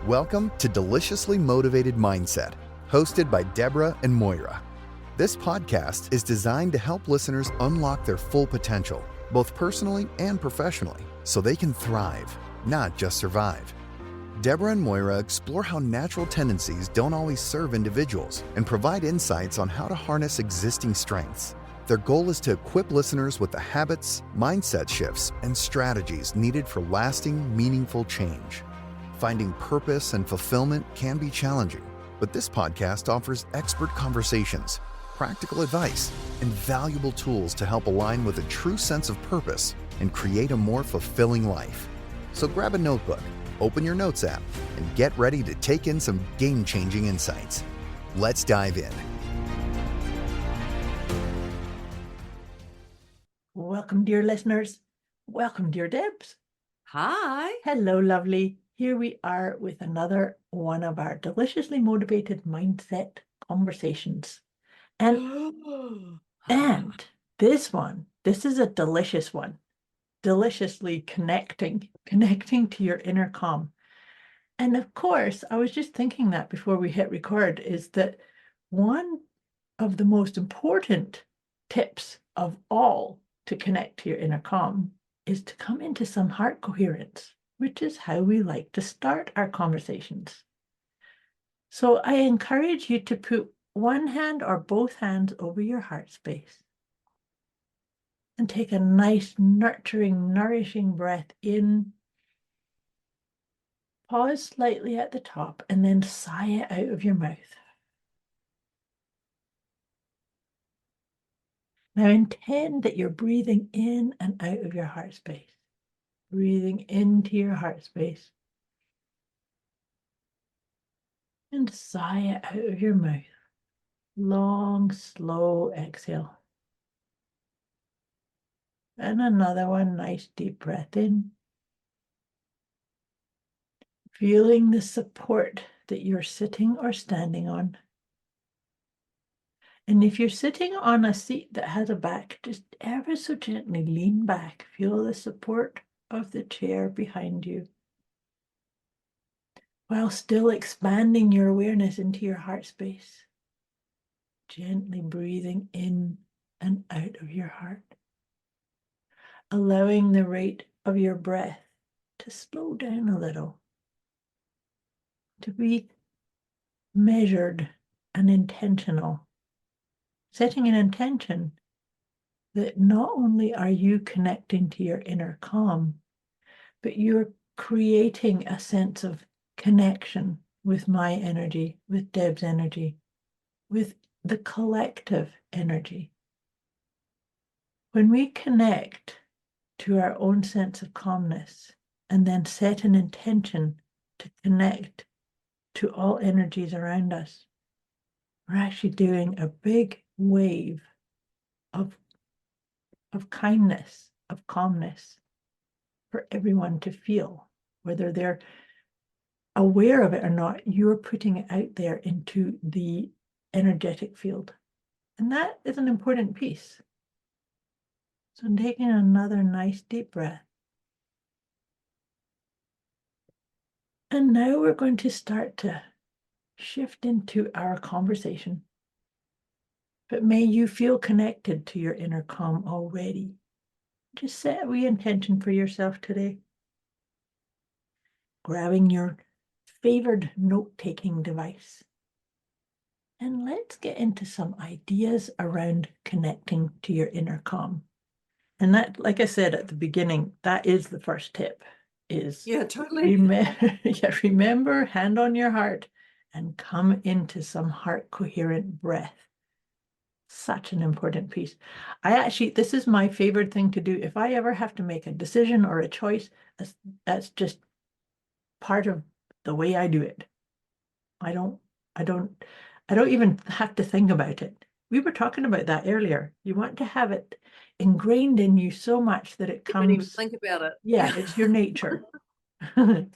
Welcome to Deliciously Motivated Mindset, hosted by Deborah and Moira. This podcast is designed to help listeners unlock their full potential, both personally and professionally, so they can thrive, not just survive. Deborah and Moira explore how natural tendencies don't always serve individuals and provide insights on how to harness existing strengths. Their goal is to equip listeners with the habits, mindset shifts, and strategies needed for lasting, meaningful change. Finding purpose and fulfillment can be challenging, but this podcast offers expert conversations, practical advice, and valuable tools to help align with a true sense of purpose and create a more fulfilling life. So grab a notebook, open your notes app, and get ready to take in some game-changing insights. Let's dive in. Welcome, dear listeners. Welcome, dear Debz. Hi. Hello, lovely. Here we are with another one of our deliciously motivated mindset conversations. And this is a delicious one. Deliciously connecting to your inner calm. And of course, I was just thinking that before we hit record is that one of the most important tips of all to connect to your inner calm is to come into some heart coherence, which is how we like to start our conversations. So I encourage you to put one hand or both hands over your heart space and take a nice, nurturing, nourishing breath in. Pause slightly at the top and then sigh it out of your mouth. Now intend that you're breathing in and out of your heart space. Breathing into your heart space. And sigh it out of your mouth. Long, slow exhale. And another one, nice deep breath in. Feeling the support that you're sitting or standing on. And if you're sitting on a seat that has a back, just ever so gently lean back. Feel the support of the chair behind you, while still expanding your awareness into your heart space. Gently breathing in and out of your heart. Allowing the rate of your breath to slow down a little. To be measured and intentional. Setting an intention that not only are you connecting to your inner calm, but you're creating a sense of connection with my energy, with Deb's energy, with the collective energy. When we connect to our own sense of calmness and then set an intention to connect to all energies around us, we're actually doing a big wave of kindness, of calmness for everyone to feel, whether they're aware of it or not. You're putting it out there into the energetic field. And that is an important piece. So taking another nice deep breath. And now we're going to start to shift into our conversation. But may you feel connected to your inner calm already. Just set a wee intention for yourself today. Grabbing your favored note-taking device. And let's get into some ideas around connecting to your inner calm. And that, like I said at the beginning, that is the first tip. Totally. Remember, hand on your heart, and come into some heart coherent breath. Such an important piece. This is my favorite thing to do. If I ever have to make a decision or a choice, that's just part of the way I do it. I don't even have to think about it. We were talking about that earlier. You want to have it ingrained in you so much that it comes. You don't even think about it. Yeah, it's your nature. And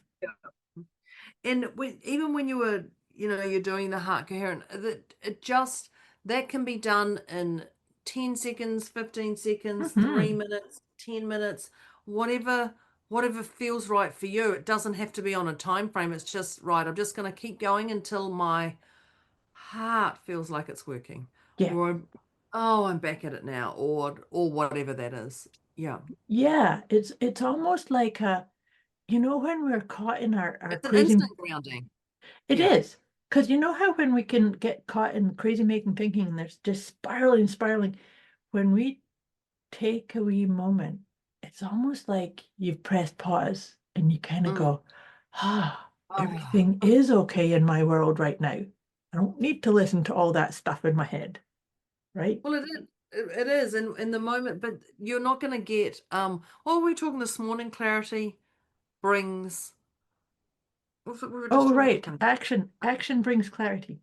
even when you were, you're doing the heart coherent, that can be done in 10 seconds, 15 seconds, 3 minutes, 10 minutes, whatever whatever feels right for you. It doesn't have to be on a time frame. It's just right. I'm just going to keep going until my heart feels like it's working, Yeah. or oh, I'm back at it now, or whatever that is. Yeah, Yeah. It's almost like when we're caught in our it's an crazy, instant grounding. it Yeah. is. Because you know how when we can get caught in crazy making thinking and there's just spiraling, when we take a wee moment, it's almost like you've pressed pause and you kind of Mm. go, ah, Oh. everything is okay in my world right now. I don't need to listen to all that stuff in my head, right? Well, it is. It is in the moment, but you're not going to get. What were we talking this morning? Clarity brings. What was it we were just Oh, right. talking? Action brings clarity.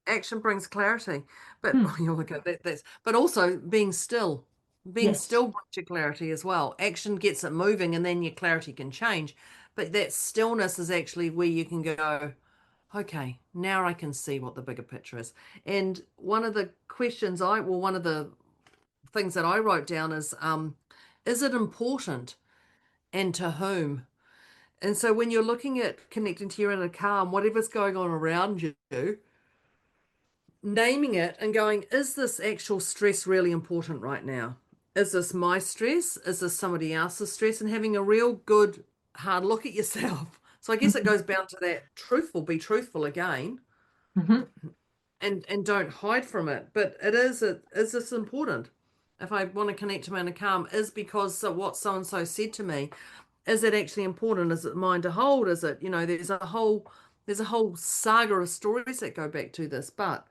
Action brings clarity, but Hmm. you're like that's. But also being still. Being Yes. still brings you clarity as well. Action gets it moving, and then your clarity can change. But that stillness is actually where you can go, okay, now I can see what the bigger picture is. And one of the questions one of the things that I wrote down is it important and to whom? And so when you're looking at connecting to your inner calm, whatever's going on around you, naming it and going, is this actual stress really important right now? Is this my stress? Is this somebody else's stress? And having a real good hard look at yourself. So I guess it Mhm. goes down to that be truthful again, Mhm. and don't hide from it. But is this important? If I want to connect to my inner calm, is because what so and so said to me, is it actually important? Is it mine to hold? Is it, there's a whole saga of stories that go back to this, but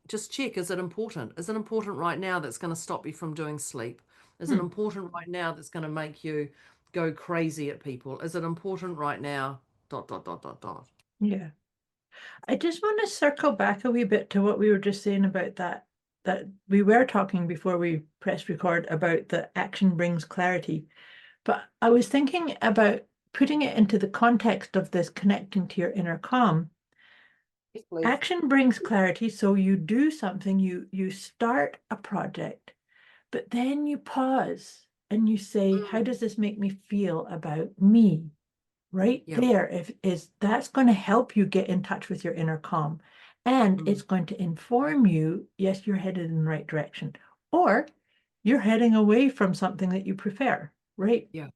just check, is it important? Is it important right now that's going to stop you from doing sleep? Is it Hmm. important right now that's going to make you go crazy at people? Is it important right now? Dot dot dot dot dot. Yeah. I just want to circle back a wee bit to what we were just saying about that we were talking before we pressed record about the action brings clarity. But I was thinking about putting it into the context of this connecting to your inner calm. Yes, please. Action brings clarity, so you do something, you start a project, but then you pause and you say, how Mm, does this make me feel about me? Right yeah. there, if is that's going to help you get in touch with your inner calm. And Mm, it's going to inform you, yes, you're headed in the right direction, or you're heading away from something that you prefer, right? yeah.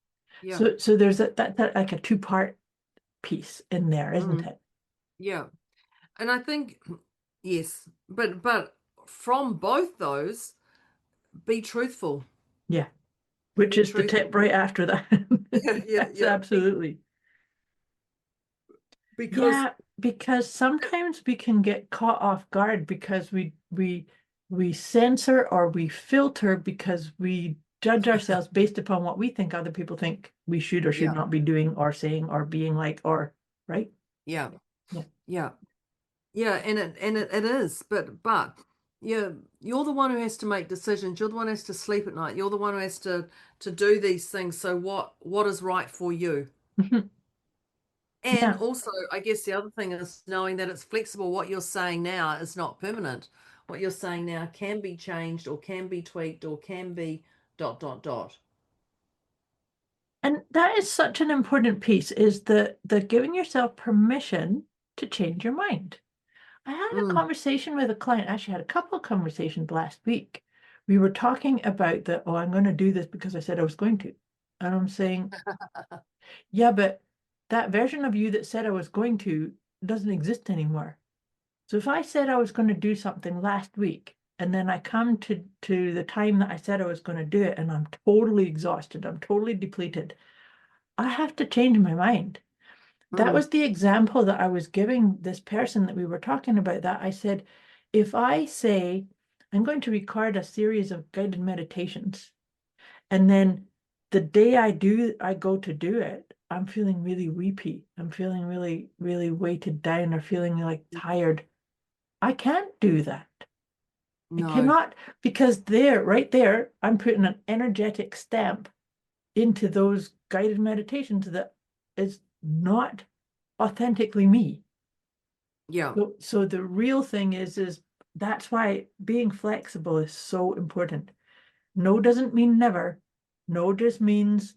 Yeah. So there's that like a two-part piece in there, isn't Mm, it? yeah. And I think yes, but from both those, be truthful. Yeah, which Be is the tip truthful. right after that. Yeah, yeah, That's yeah. absolutely. Because Yeah, because sometimes we can get caught off guard because we censor or we filter because we judge ourselves based upon what we think other people think we should or should yeah, not be doing or saying or being like or right? yeah, Yeah. yeah, yeah, and it is, but yeah, you're the one who has to make decisions. You're the one who has to sleep at night. You're the one who has to do these things. So what is right for you? Mhm. And Yeah. also, I guess the other thing is knowing that it's flexible. What you're saying now is not permanent. What you're saying now can be changed or can be tweaked or can be dot dot dot. And that is such an important piece is the giving yourself permission to change your mind. I had a Mm. conversation with a client, actually had a couple of conversations last week. We were talking about I'm going to do this because I said I was going to. And I'm saying, yeah, but that version of you that said I was going to doesn't exist anymore. So if I said I was going to do something last week, and then I come to the time that I said I was going to do it, and I'm totally exhausted, I'm totally depleted, I have to change my mind. That Mm. was the example that I was giving this person that we were talking about. That I said, if I say I'm going to record a series of guided meditations, and then the day I go to do it, I'm feeling really weepy. I'm feeling really, really weighted down or feeling like tired. I can't do that. I No. cannot, because right there, I'm putting an energetic stamp into those guided meditations that is not authentically me. Yeah. So the real thing is that's why being flexible is so important. No doesn't mean never. No just means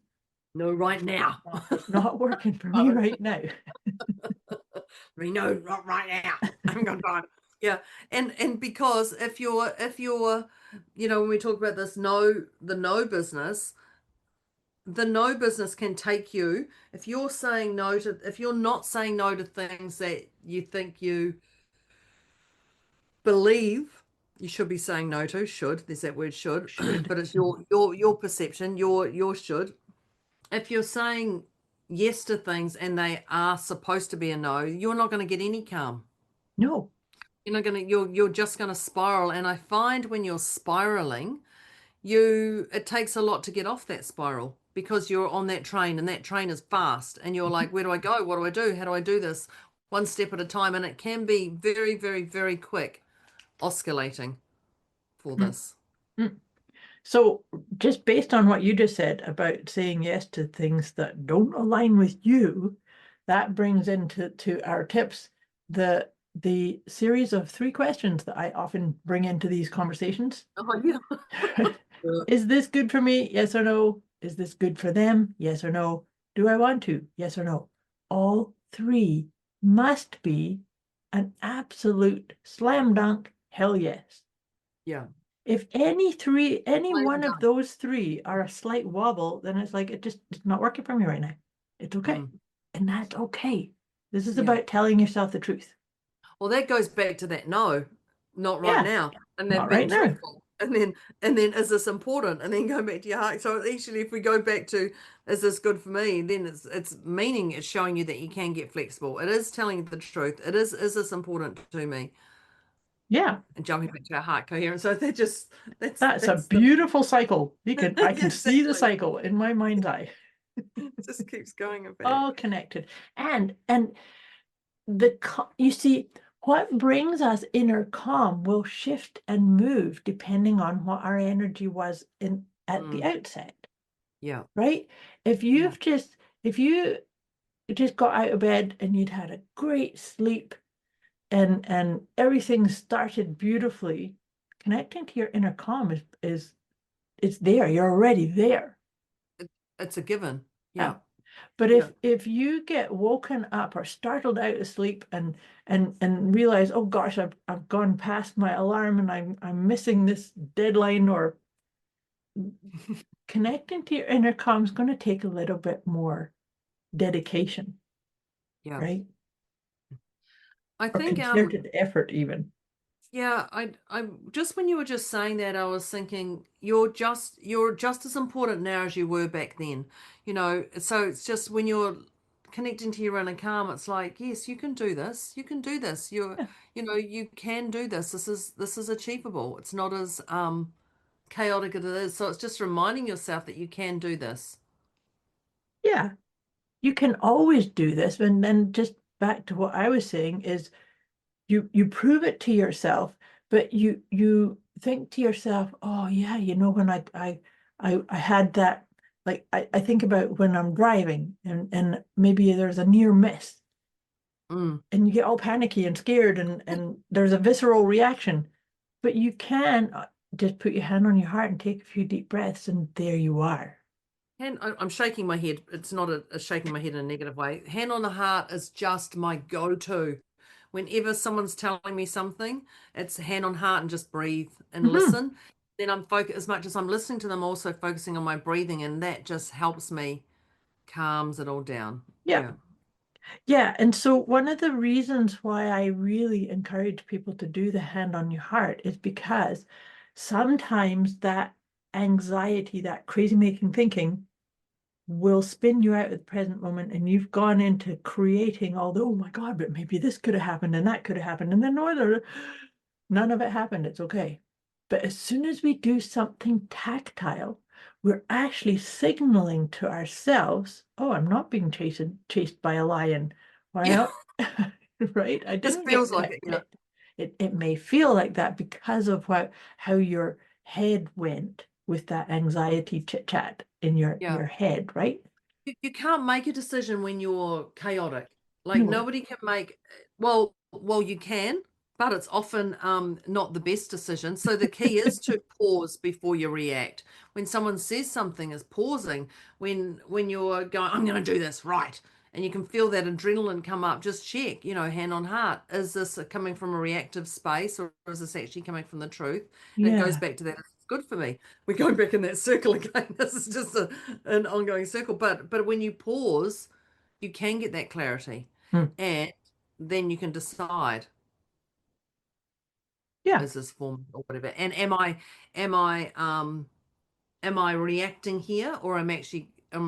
No, right now. It's not working for me right now. No, not right now. I haven't got time. Yeah. And because if you're when we talk about this the no business can take you if you're saying no to if you're not saying no to things that you think you believe you should be saying no to. There's that word should. But it's your perception, your should. If you're saying yes to things and they are supposed to be a no, you're not going to get any calm. No. You're just going to spiral. And I find when you're spiraling, it takes a lot to get off that spiral because you're on that train and that train is fast and you're like, where do I go? What do I do? How do I do this? One step at a time. And it can be very, very, very quick oscillating for this. Mm. So just based on what you just said about saying yes to things that don't align with you, that brings into our tips the series of 3 questions that I often bring into these conversations. Oh, yeah. Is this good for me? Yes or no? Is this good for them? Yes or no? Do I want to? Yes or no? All 3 must be an absolute slam dunk, hell yes. Yeah. If any Slam one of dunk. those 3 are a slight wobble, then it's like it's not working for me right now. It's okay. And that's okay. This is about telling yourself the truth. Well, that goes back to that no, not right now. And then Not being right now. truthful. And then is this important? And then go back to your heart. So actually if we go back to is this good for me, then it's meaning it's showing you that you can get flexible. It is telling you the truth. It is this important to me? Yeah. And jumping back to our heart coherence. So That's a beautiful cycle. I can see the Exactly. cycle in my mind's eye. Just keeps going back. All connected. And you see, what brings us inner calm will shift and move depending on what our energy was at the outset. Yeah. Right? If you just got out of bed and you'd had a great sleep and everything started beautifully, connecting to your inner calm is it's there. You're already there. It's a given. Yeah. But if you get woken up or startled out of sleep and realize, oh gosh, I've gone past my alarm and I'm missing this deadline, or connecting to your inner calm is going to take a little bit more dedication. Yeah. Right? I Or think concerted effort even. yeah, I just when you were just saying that, I was thinking you're just as important now as you were back then. So it's just when you're connecting to your inner calm, it's like, yes, you can do this. You can do this. You can do this. This is achievable. It's not as chaotic as it is. So it's just reminding yourself that you can do this. Yeah. You can always do this. And then just back to what I was saying is you prove it to yourself, but you think to yourself, oh yeah, when I had that, like I think about when I'm driving and maybe there's a near miss and you get all panicky and scared and there's a visceral reaction, but you can just put your hand on your heart and take a few deep breaths and there you are. And I'm shaking my head. It's not a shaking my head in a negative way. Hand on the heart is just my go-to. Whenever someone's telling me something, it's hand on heart and just breathe and listen. Then I'm focused as much as I'm listening to them, also focusing on my breathing, and that just helps me, calms it all down. Yeah. Yeah, and so one of the reasons why I really encourage people to do the hand on your heart is because sometimes that anxiety, that crazy making thinking will spin you out at the present moment and you've gone into creating all the, oh my God, but maybe this could have happened and that could have happened. And then none of it happened. It's okay. But as soon as we do something tactile, we're actually signaling to ourselves, oh, I'm not being chased by a lion. Why not? Right? I Just didn't feels get like it. Yeah. it may feel like that because of how your head went with that anxiety chit chat in your head, right? You can't make a decision when you're chaotic. Like No. nobody can make. Well, you can. but it's often not the best decision. So the key is to pause before you react. When someone says something, is pausing. When you're going, I'm going to do this right, and you can feel that adrenaline come up, just check, hand on heart, is this coming from a reactive space, or is this actually coming from the truth? And it goes Yeah. back to that. It's good for me. We're going back in that circle again. This is just an ongoing circle. But when you pause, you can get that clarity, Hmm. and then you can decide, Yeah. is this form or whatever, and am I reacting here, or am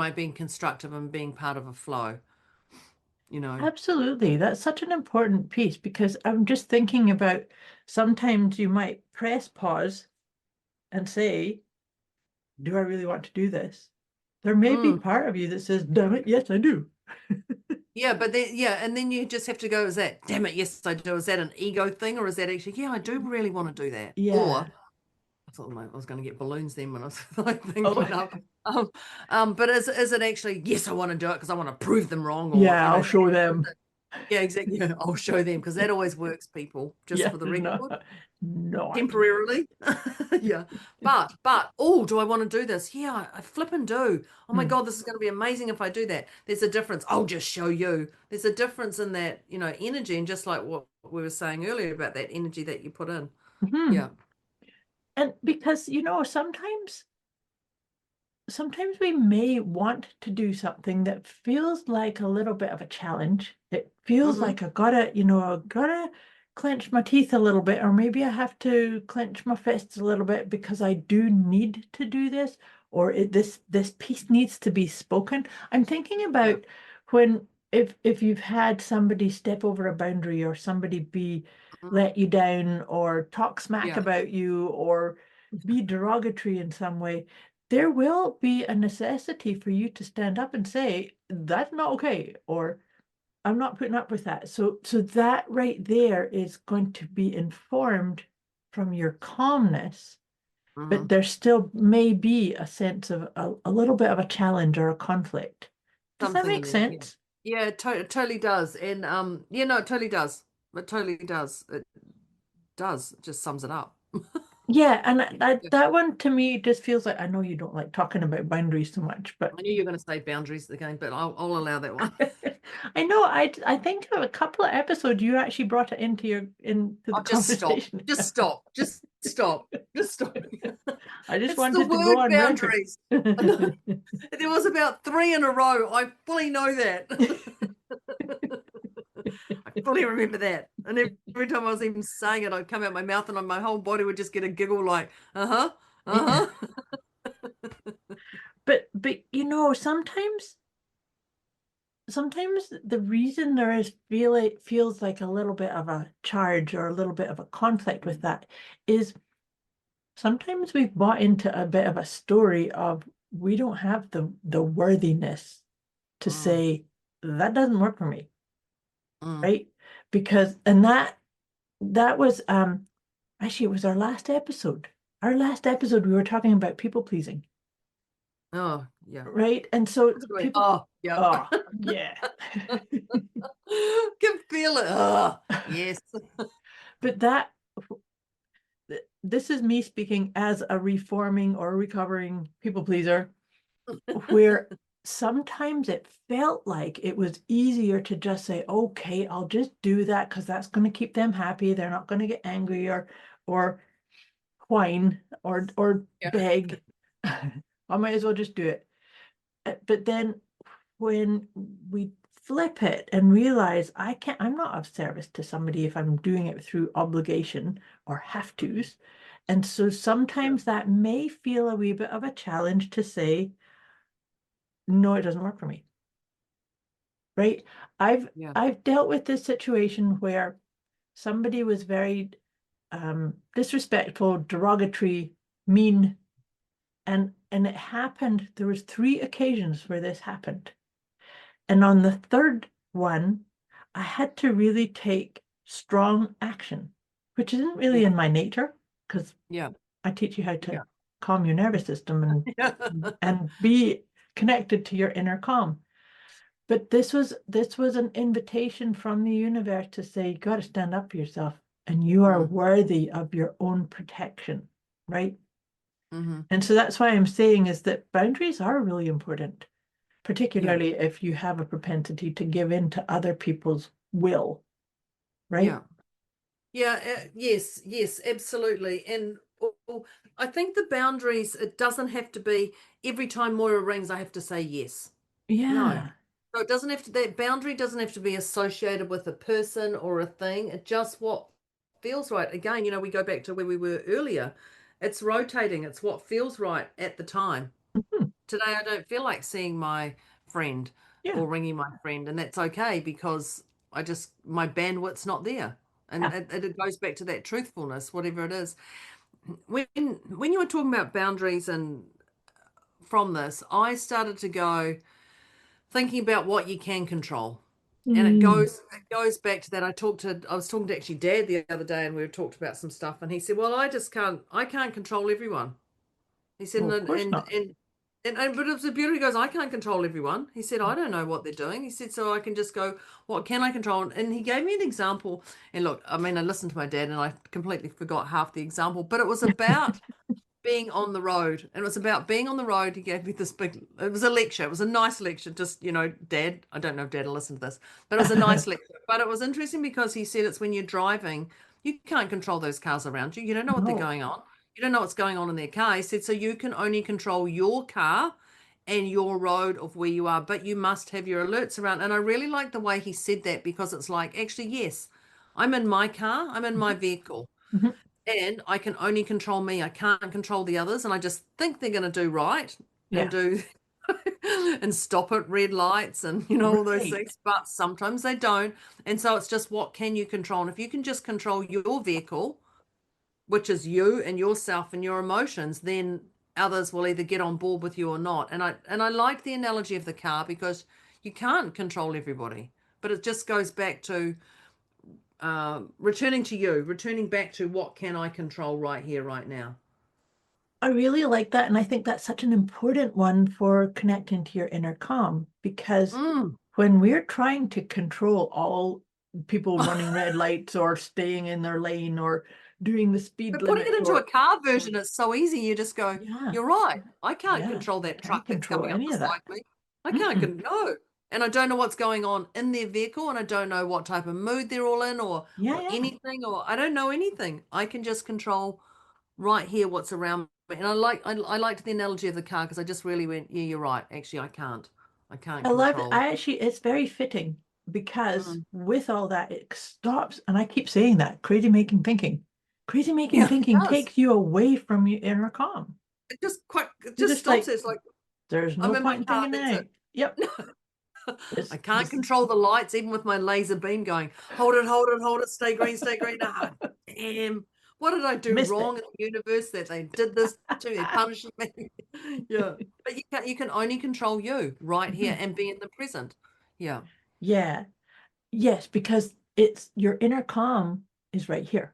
I being constructive and being part of a flow, Absolutely. That's such an important piece because I'm just thinking about sometimes you might press pause and say, do I really want to do this? There may be mm. part of you that says, damn it, yes, I do. Yeah, but then and then you just have to go, is that, damn it, yes I do, is that an ego thing, or is that actually, yeah, I do really want to do that? Yeah. Or I thought I was going to get balloons then when I was like thinking Oh, up. But is it actually, yes, I want to do it because I want to prove them wrong, or yeah, I'll show them. yeah, exactly. Yeah, I'll show them, because that always works, people, just Yeah, for the no, record, not. temporarily. Yeah. But oh, do I want to do this? Yeah, I flip and do. Oh my Hmm. God, this is going to be amazing if I do that. There's a difference. I'll just show you. There's a difference in that, energy, and just like what we were saying earlier about that energy that you put in. Mhm. Yeah. And because, sometimes we may want to do something that feels like a little bit of a challenge. It feels Mm-hmm. like I gotta clench my teeth a little bit, or maybe I have to clench my fists a little bit because I do need to do this, or this piece needs to be spoken. I'm thinking Yeah. about when if you've had somebody step over a boundary, or somebody be Mhm. let you down, or talk smack Yeah. about you, or be derogatory in some way, there will be a necessity for you to stand up and say, that's not okay, or I'm not putting up with that. So that right there is going to be informed from your calmness, but Mm-hmm. there still may be a sense of a little bit of a challenge or a conflict. Does that Something in make there. Yeah. sense? Yeah, it totally does. And yeah, no, it totally does. It totally does. It does. It just sums it up. Yeah, and Yeah. that one to me just feels like, I know you don't like talking about boundaries so much, but I knew you were going to say boundaries again, but I'll allow that one. I know I think of a couple of episodes you actually brought it into the I'll just stop. conversation. Just stop. Just stop. Just stop. I just It's the wanted to go word on record. boundaries. There was about 3 in a row. I fully know that. I fully remember that. And every time I was even saying it, I'd come out my mouth, and my whole body would just get a giggle like, uh-huh, uh-huh. But sometimes the reason there is feels like a little bit of a charge or a little bit of a conflict with that is sometimes we've bought into a bit of a story of we don't have the worthiness to Mm, say that doesn't work for me, mm. right? Because and that was actually it was our last episode. Our last episode we were talking about people pleasing, Oh, yeah. right? And so It's going, people, oh, yeah. oh yeah. Can feel it. Oh, yes. But this is me speaking as a reforming or recovering people pleaser, where sometimes it felt like it was easier to just say, okay, I'll just do that because that's going to keep them happy. They're not going to get angry or whine or Yeah. beg. I might as well just do it. But then when we flip it and realize I'm not of service to somebody if I'm doing it through obligation or have tos. And so Yeah. sometimes that may feel a wee bit of a challenge to say, no, it doesn't work for me. Right? I've Yeah. I've dealt with this situation where somebody was very disrespectful, derogatory, mean, and it happened. There was 3 occasions where this happened. And on the third one, I had to really take strong action, which isn't really Yeah. in my nature because Yeah. I teach you how Yeah. to calm your nervous system Yeah. and be connected to your inner calm. But this was an invitation from the universe to say, you got to stand up for yourself. and you are worthy of your own protection, right? Mm-hmm. And so that's why I'm saying is that boundaries are really important, particularly if you have a propensity to give in to other people's will, right? Yes, absolutely. And I think the boundaries, it doesn't have to be every time Moira rings, I have to say yes. No. Yeah. So it doesn't have to, that boundary doesn't have to be associated with a person or a thing. It's just what feels right. Again, we go back to where we were earlier. It's rotating. It's what feels right at the time. Mhm. Today, I don't feel like seeing my friend Yeah. or ringing my friend, and that's okay because my bandwidth's not there. And Yeah. it goes back to that truthfulness, whatever it is. When you were talking about boundaries and from this, I started to go thinking about what you can control. And it Mm. goes back to that. I was talking to actually Dad the other day, and we talked about some stuff, and he said, "Well, I can't control everyone." He said, Well, of and course and not. and, and but it's a beauty. He goes, "I can't control everyone." He said, "I don't know what they're doing." He said, "So I can just go, what can I control?" And he gave me an example. And look, I mean, I listened to my dad, and I completely forgot half the example, but it was about being on the road, and it was about being on the road. He gave me this big, it was a lecture, it was a nice lecture, just Dad, I don't know if Dad will listen to this, but it was a nice lecture. But it was interesting because he said it's when you're driving, you can't control those cars around you, you don't know what they're No. going on, you don't know what's going on in their car. He said, so you can only control your car and your road of where you are, but you must have your alerts around. And I really like the way he said that, because it's like, actually, yes, I'm in my car, I'm in my vehicle, Mhm. and I can only control me. I can't control the others. And I just think they're going to do right and Yeah. do and stop at red lights and, all those Right. things. But sometimes they don't. And so it's just, what can you control? And if you can just control your vehicle, which is you and yourself and your emotions, then others will either get on board with you or not. And I like the analogy of the car, because you can't control everybody. But it just goes back to returning back to what can I control right here, right now. I really like that. And I think that's such an important one for connecting to your inner calm, because Mm. when we're trying to control all people running red lights or staying in their lane or doing the speed But putting it limit into a or, car version, it's so easy. You just go, yeah, you're right. I can't yeah, control that can't truck that's control coming up any of that. beside me. I can't Mm-mm. no. And I don't know what's going on in their vehicle, and I don't know what type of mood they're all in, Yeah, or yeah. anything, or I don't know anything. I can just control right here what's around me. And I liked the analogy of the car, because I just really went, yeah, you're right. Actually, I can't. I can't I love it. control. I actually, it's very fitting because Mm. with all that, it stops. And I keep saying that crazy making thinking. Crazy making Yeah, it thinking does. takes you away from your inner calm. It You're just just stops like, it. It's like, there's I'm no in my point in car, thinking that's now. it. Yep. I This, can't this, control the lights, even with my laser beam going, hold it, hold it, hold it, stay green, stay green. Ah, damn. What did I do missed wrong it. in the universe that they did this to me? They punished me. Yeah. But you can only control you right here Mhm. and be in the present. Yeah. Yeah. Yes, because it's your inner calm is right here.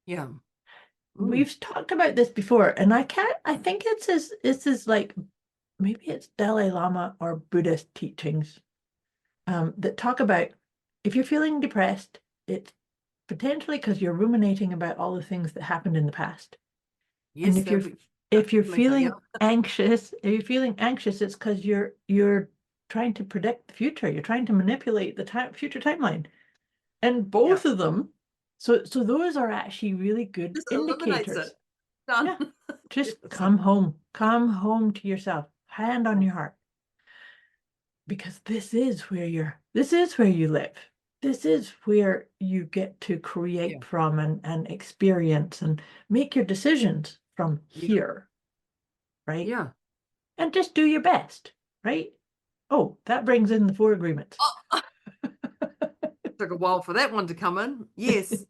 Yeah. Mm. We've talked about this before, and I think it's like maybe it's Dalai Lama or Buddhist teachings that talk about if you're feeling depressed, it's potentially because you're ruminating about all the things that happened in the past. And Yes, that'll be if you're Lingo, yeah. feeling anxious, it's because you're trying to predict the future. You're trying to manipulate the future timeline. And Yeah. both of them, so those are actually really good Just eliminates it. indicators. Done. Yeah. Just Yes. come home to yourself, hand on Yeah. your heart, because this is where you live. This is where you get to Yeah. create from and experience and make your decisions from Yeah. here, right? Yeah. And just do your best, right? Oh, that brings in the four agreements. Oh, took a while for that one to come in. Yes.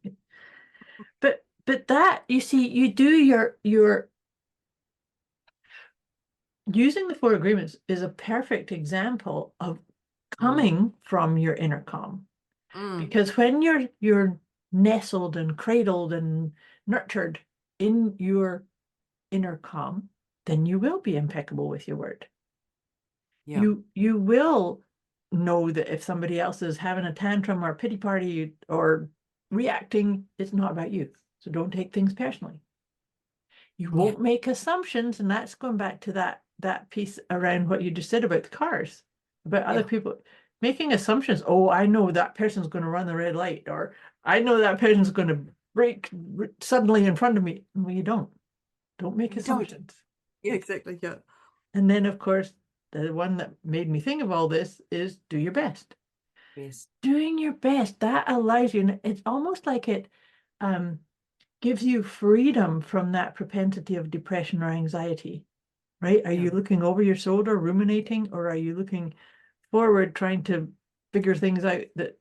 But that you see, you do your using the four agreements is a perfect example of Mm. coming from your inner calm. Mm. Because when you're nestled and cradled and nurtured in your inner calm, then you will be impeccable with your word. Yeah. You will know that if somebody else is having a tantrum or a pity party or reacting is not about you. So don't take things personally. You won't make assumptions, and that's going back to that piece around what you just said about the cars, about other people making assumptions. Oh, I know that person's going to run the red light, or I know that person's going to brake suddenly in front of me. Well, you don't. Don't make assumptions. Yeah, exactly. Yeah. And then, of course, the one that made me think of all this is do your best. Yes. Doing your best, that allows you, and it's almost like it gives you freedom from that propensity of depression or anxiety, right? Are you looking over your shoulder, ruminating, or are you looking forward, trying to figure things out that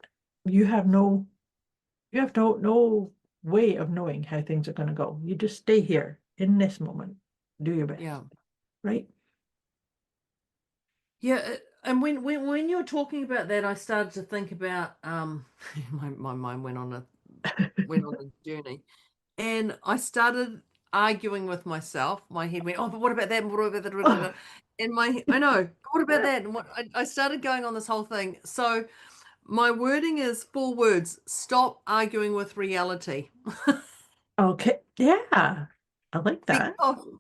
you have no way of knowing how things are going to go. You just stay here in this moment, do your best, Yeah. right? Yeah, and when you were talking about that, I started to think about my mind went on a journey, and I started arguing with myself. My head went, oh, but what about that? What about that? And I know, what about that? And I started going on this whole thing. So my wording is 4 words: stop arguing with reality. Okay, yeah, I like that.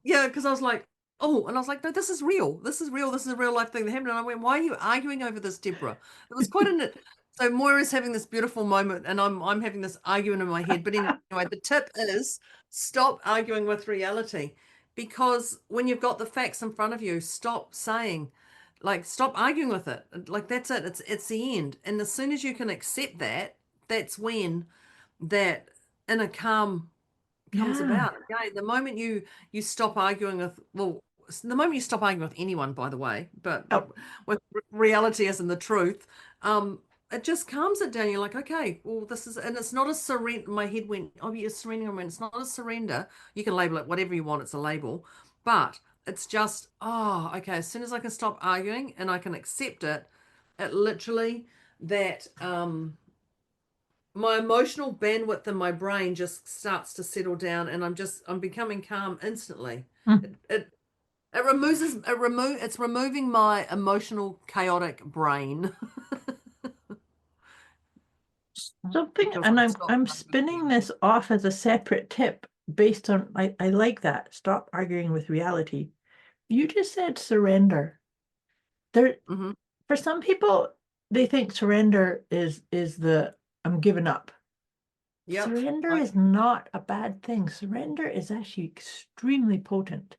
Because I was like, oh, and I was like, no, this is real. This is real. This is a real life thing that happened. And I went, why are you arguing over this, Deborah? It was quite a so Moira's having this beautiful moment, and I'm having this argument in my head. But anyway, the tip is stop arguing with reality, because when you've got the facts in front of you, stop saying, like, stop arguing with it. Like, that's it. It's the end. And as soon as you can accept that, that's when that inner calm comes Yeah. about. Okay, the moment you stop arguing with, well, the moment you stop arguing with anyone, by the way, but Oh, with reality as in the truth, it just calms it down. You're like, okay, well, this is, and it's not a surrender. My head went, oh, you're surrendering. I mean, it's not a surrender. You can label it whatever you want. It's a label, but it's just, oh, okay. As soon as I can stop arguing and I can accept it, it literally that my emotional bandwidth in my brain just starts to settle down, and I'm becoming calm instantly. mm. It's removing my emotional chaotic brain. Something, Because and I've I'm stopped I'm arguing with spinning reality. this off as a separate tip based on I like that. Stop arguing with reality. You just said surrender. There, Hmm. for some people, they think surrender is the I'm giving up. Yep. Surrender is not a bad thing. Surrender is actually extremely potent.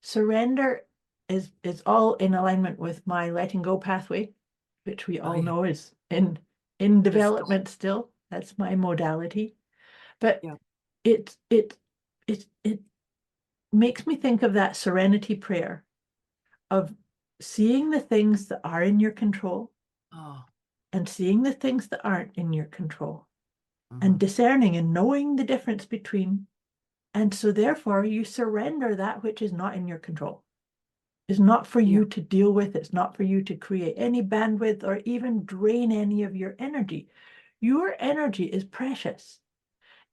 Surrender is all in alignment with my letting go pathway, which we Oh all yeah. know is in Just stop. development still. That's my modality. But Yeah. it makes me think of that serenity prayer of seeing the things that are in your control Oh. and seeing the things that aren't in your control and Hmm. discerning and knowing the difference between. And so therefore you surrender that which is not in your control. Is not for Yeah. you to deal with. It's not for you to create any bandwidth or even drain any of your energy. Your energy is precious.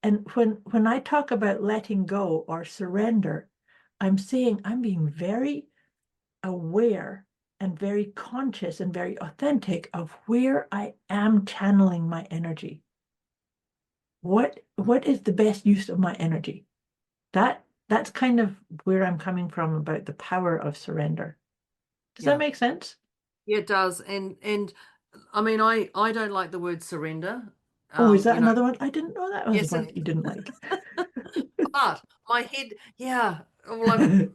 And when I talk about letting go or surrender, I'm saying I'm being very aware and very conscious and very authentic of where I am channeling my energy. What is the best use of my energy? That's kind of where I'm coming from about the power of surrender. Does that Yeah. make sense? Yeah, it does. And I mean, I don't like the word surrender. Oh, is that You know, another one? I didn't know that was yes, one that you didn't like. but my head, yeah. Well,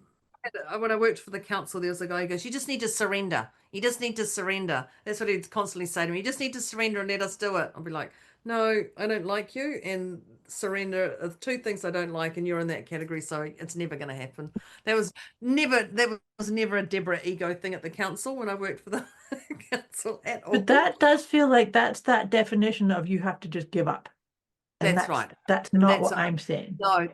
when I worked for the council, there was a guy who goes, "You just need to surrender. You just need to surrender." That's what he'd constantly say to me. You just need to surrender and let us do it. I'd be like, "No, I don't like you." And surrender are 2 things I don't like, and you're in that category, so it's never going to happen. That was never a Deborah ego thing at the council when I worked for the council at But all. that does feel like that's that definition of you have to just give up. And That's that's right. that's And not that's what I'm saying. no,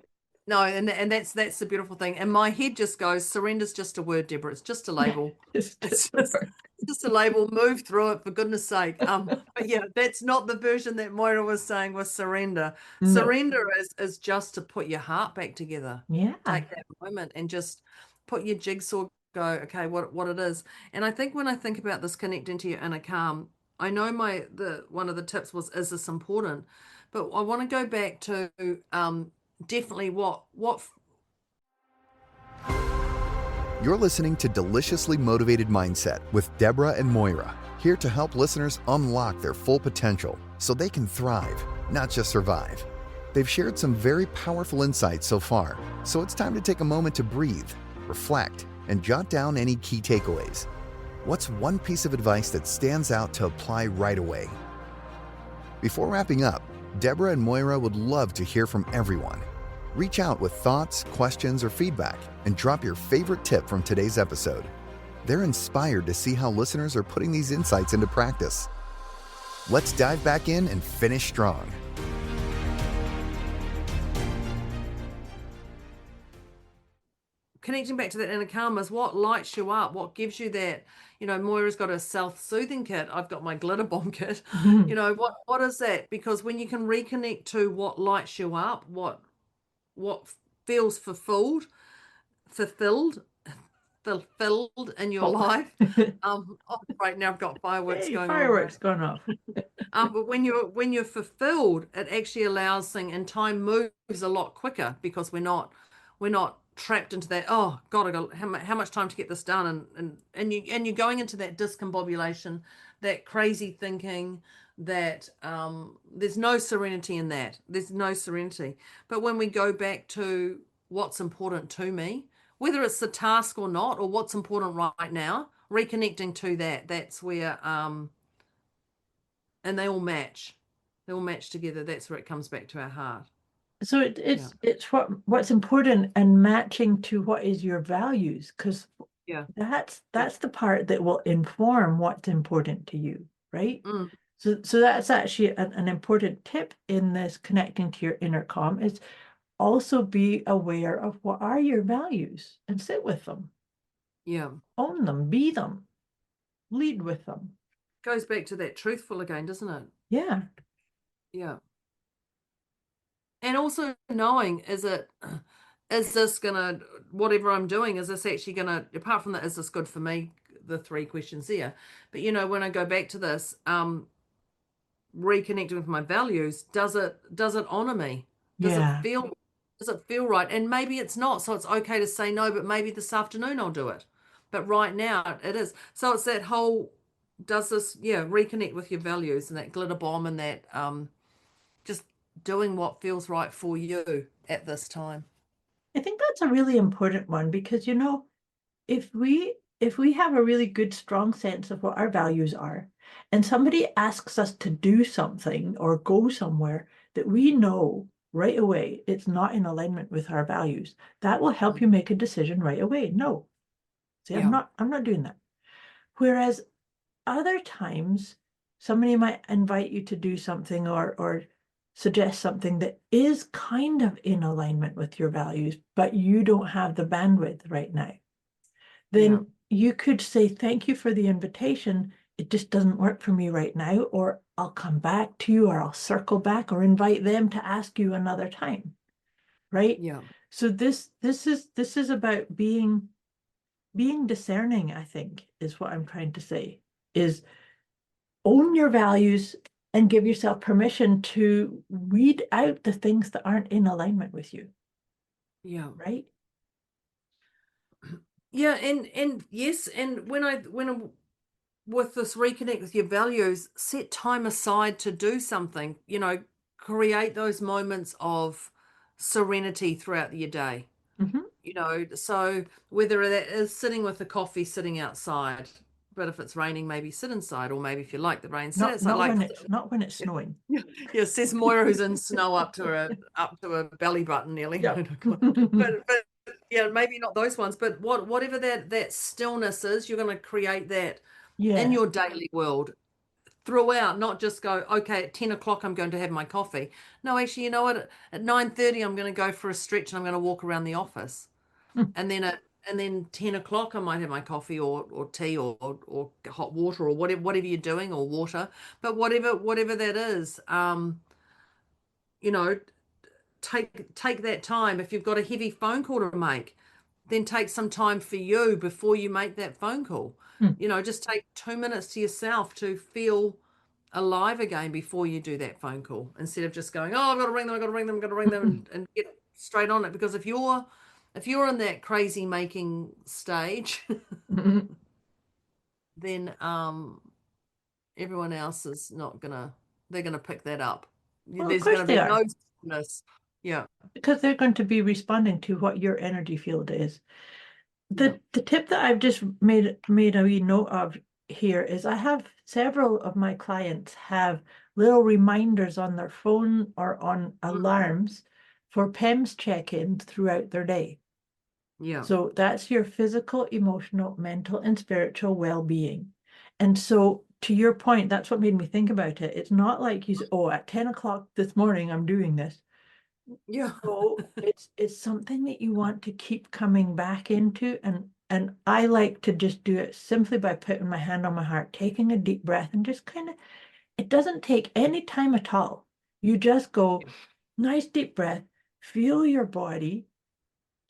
no, and that's the beautiful thing. And my head just goes, surrender's just a word, Deborah. It's just a label. It's It's just a just word. it's just a label. Move through it for goodness sake. But yeah, that's not the version that Moira was saying was surrender. No. Surrender is just to put your heart back together. Yeah. Take that moment and just put your jigsaw, go, okay, what it is. And I think when I think about this connecting to your inner calm, I know my the one of the tips was, is this important? But I want to go back to definitely what. You're listening to Deliciously Motivated Mindset with Deborah and Moira, here to help listeners unlock their full potential so they can thrive, not just survive. They've shared some very powerful insights so far, so it's time to take a moment to breathe, reflect, and jot down any key takeaways. What's one piece of advice that stands out to apply right away? Before wrapping up, Deborah and Moira would love to hear from everyone. Reach out with thoughts, questions, or feedback, and drop your favorite tip from today's episode. They're inspired to see how listeners are putting these insights into practice. Let's dive back in and finish strong. Connecting back to that inner calmness, what lights you up? What gives you that? Moira's got a self-soothing kit. I've got my glitter bomb kit. What is that? Because when you can reconnect to what lights you up, what feels fulfilled in your Oh. life. Right now I've got fireworks Hey, going fireworks on. going off. But when you're fulfilled, it actually allows things, and time moves a lot quicker because we're not trapped into that. Oh God, I got how much time to get this done, and you're going into that discombobulation, that crazy thinking, that there's no serenity in that. There's no serenity. But when we go back to what's important to me, whether it's the task or not, or what's important right now, reconnecting to that's where and they all match. They all match together. That's where it comes back to our heart. So it's what's important and matching to what is your values, because Yeah. that's the part that will inform what's important to you, right? Mm. So that's actually an important tip in this connecting to your inner calm is also be aware of what are your values and sit with them. Yeah. Own them, be them, lead with them. Goes back to that truthful again, doesn't it? Yeah. Yeah. And also knowing, is this gonna, whatever I'm doing, is this actually gonna, apart from that, is this good for me? The three questions there. But when I go back to this, reconnecting with my values, does it honor me? Does it Yeah. feel right? And maybe it's not, so it's okay to say no, but maybe this afternoon I'll do it. But right now it is. So it's that whole, does this, reconnect with your values and that glitter bomb and that just doing what feels right for you at this time. I think that's a really important one because if we have a really good strong sense of what our values are and somebody asks us to do something or go somewhere that we know right away it's not in alignment with our values, that will help you make a decision right away. No, see, Yeah. I'm not doing that. Whereas other times somebody might invite you to do something or suggest something that is kind of in alignment with your values, but you don't have the bandwidth right now. Then you could say, thank you for the invitation. It just doesn't work for me right now, or I'll come back to you, or I'll circle back or invite them to ask you another time. Right? Yeah. So this is about being discerning, I think, is what I'm trying to say, is own your values and give yourself permission to weed out the things that aren't in alignment with you. Yeah. Right? Yeah, and yes, and when I with this reconnect with your values, set time aside to do something, create those moments of serenity throughout your day. So whether that is sitting with a coffee, sitting outside, but if it's raining, maybe sit inside, or maybe if you like the rain, sit outside. Not when it's snowing. Yeah, says Moira, who's in snow up to a belly button nearly. Yeah. but yeah, maybe not those ones, but whatever that stillness is, you're going to create that in your daily world throughout, not just go, okay, at 10 o'clock I'm going to have my coffee. No, actually, you know what? At 9:30 I'm going to go for a stretch and I'm going to walk around the office. And then 10 o'clock I might have my coffee or tea or hot water or whatever you're doing, or water. But whatever that is, take that time. If you've got a heavy phone call to make, then take some time for you before you make that phone call. Just take 2 minutes to yourself to feel alive again before you do that phone call, instead of just going, oh, I've got to ring them, I've got to ring them, I've got to ring them, and get straight on it. Because if you're in that crazy making stage, then everyone else is not gonna, they're gonna pick that up. Well, of There's course gonna they be no are, stillness. Yeah. because they're going to be responding to what your energy field is. Yeah. The tip that I've just made a wee note of here is I have several of my clients have little reminders on their phone or on alarms for PEMS check-ins throughout their day. Yeah. So that's your physical, emotional, mental, and spiritual well-being. And so to your point, that's what made me think about it. It's not like you say, oh, at 10 o'clock this morning, I'm doing this. Yeah. So it's something that you want to keep coming back into. And I like to just do it simply by putting my hand on my heart, taking a deep breath, and just kind of, it doesn't take any time at all. You just go, nice deep breath, feel your body,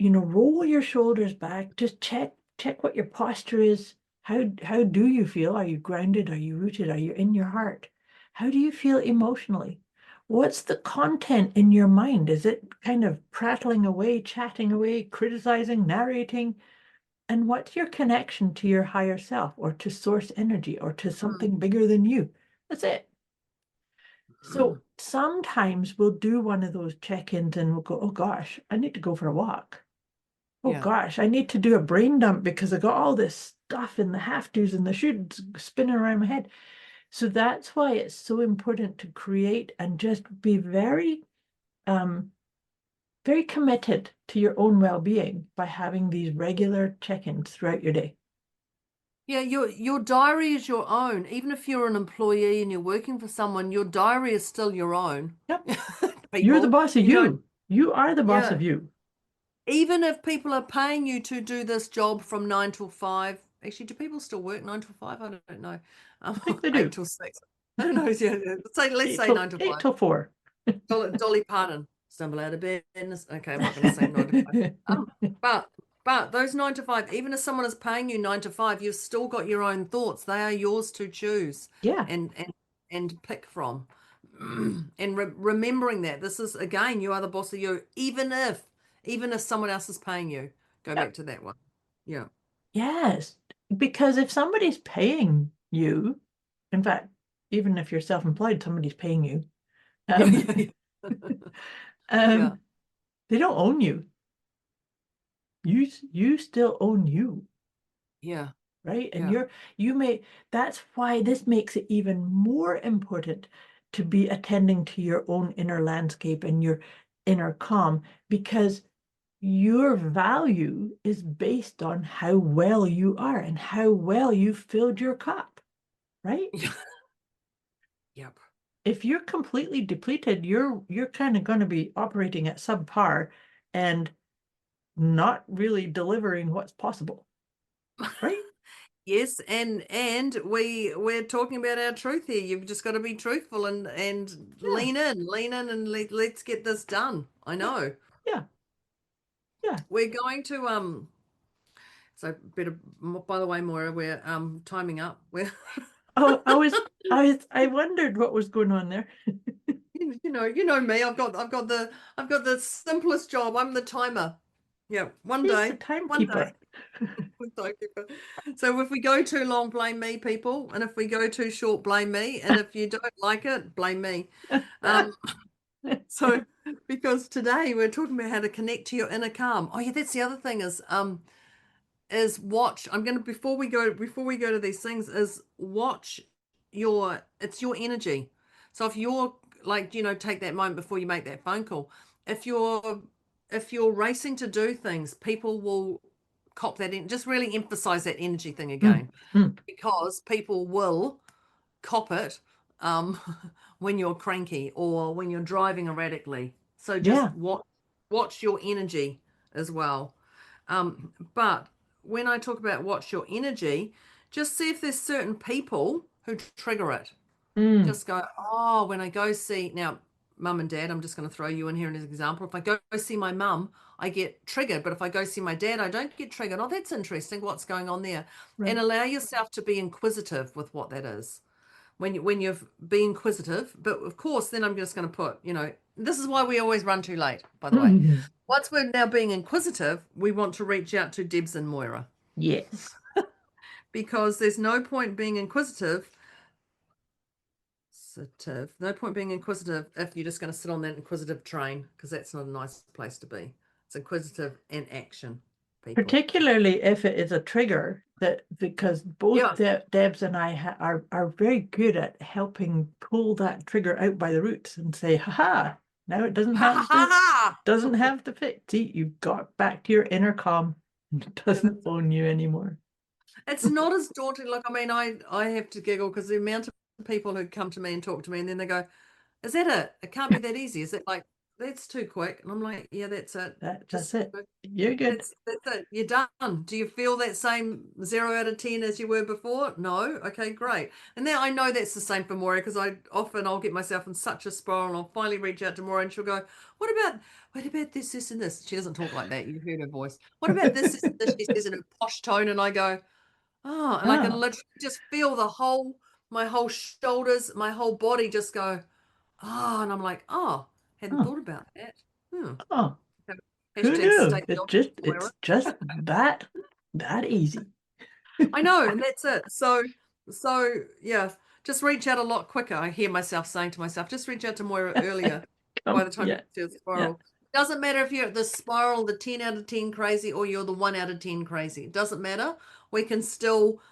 roll your shoulders back, just check what your posture is. How do you feel? Are you grounded? Are you rooted? Are you in your heart? How do you feel emotionally? What's the content in your mind? Is it kind of prattling away, chatting away, criticizing, narrating? And what's your connection to your higher self or to source energy or to something bigger than you? That's it. So sometimes we'll do one of those check-ins and we'll go, oh gosh, I need to go for a walk. Oh Yeah. gosh, I need to do a brain dump because I got all this stuff in the have tos and the shoulds spinning around my head. So that's why it's so important to create and just be very committed to your own well-being by having these regular check-ins throughout your day. Yeah, your diary is your own. Even if you're an employee and you're working for someone, your diary is still your own. Yep. You're the People, boss of you don't, you. You are the boss yeah. of you. Even if people are paying you to do this job from 9 till 5, actually, do people still work 9 till 5? I don't know. I think they Eight do. till six. I don't know. Yeah, let's Eight say till nine till eight five. till four. Dolly Parton, stumble out of bed. Okay, I'm not going to say 9 to 5. But those 9 to 5, even if someone is paying you 9 to 5, you've still got your own thoughts. They are yours to choose Yeah. and pick from. And remembering that this is, again, you are the boss of you, even if someone else is paying you. Go Yep. back to that one. Yeah. Yes. Because if somebody's paying you, in fact, even if you're self-employed, somebody's paying you. Yeah. Um, Yeah. Yeah. um, they don't own you. You still own you, Yeah. right? And Yeah. that's why this makes it even more important to be attending to your own inner landscape and your inner calm, because your value is based on how well you are and how well you filled your cup, right? Yeah. Yep. If you're completely depleted, you're kind of going to be operating at subpar and not really delivering what's possible, right? Yes, and we're talking about our truth here. You've just got to be truthful and Yeah, lean in, and let's get this done. I yeah, know. yeah, yeah. We're going to so better, by the way, Moira, we're timing up. We're Oh, I wondered what was going on there. you know me. I've got the simplest job. I'm the timer. Yeah, one She's the day. One day. timekeeper. So if we go too long, blame me, people. And if we go too short, blame me. And if you don't like it, blame me. Um, so because today we're talking about how to connect to your inner calm. Oh yeah, that's the other thing is watch. I'm gonna before we go to these things, is watch it's your energy. So if you're like, take that moment before you make that phone call. If you're racing to do things, people will cop that in. Just really emphasize that energy thing Mm, again, mm. because people will cop it um, when you're cranky or when you're driving erratically. So just Yeah. watch your energy as well. But when I talk about watch your energy, just see if there's certain people who trigger it. Mm, Just go, oh, when I go see now, mum and dad, I'm just going to throw you in here as an example. If I go see my mum, I get triggered. But if I go see my dad, I don't get triggered. Oh, that's interesting. What's going on there? And right. allow yourself to be inquisitive with what that is. when you've been inquisitive. But of course, then I'm just going to put, this is why we always run too late, by the way. Once we're now being inquisitive, we want to reach out to Debz and Moira. Yes. Because there's no point being inquisitive. No point being inquisitive if you're just going to sit on that inquisitive train, because that's not a nice place to be. It's inquisitive in action, people. Particularly if it is a trigger, because both Debz and I are very good at helping pull that trigger out by the roots and say, "Ha! Now it doesn't have to fit. See, you've got back to your inner calm. It doesn't own you anymore." It's not as daunting. Like, I mean, I have to giggle because the amount of people who come to me and talk to me, and then they go, "Is that it? It can't be that easy. Is it like that's too quick?" And I'm like, "Yeah, that's it. That's it. You're good. That's it. You're done. Do you feel that same 0 out of 10 as you were before? No. Okay, great." And then I know that's the same for Moira, because I'll get myself in such a spiral, and I'll finally reach out to Moira, and she'll go, what about this, and this?" She doesn't talk like that. You heard her voice. "What about this, this, and this?" She says in a posh tone, and I go, "Oh," and I can literally just feel my whole shoulders, my whole body just go, "Oh," and I'm like, "Oh, hadn't thought about that." Oh, who Hashtag knew? stay It's just that easy. I know, and that's it. So yeah, just reach out a lot quicker. I hear myself saying to myself, just reach out to Moira earlier. By the time you get to the spiral. Doesn't matter if you're at the spiral, the 10 out of 10 crazy, or you're the 1 out of 10 crazy. It doesn't matter. We can still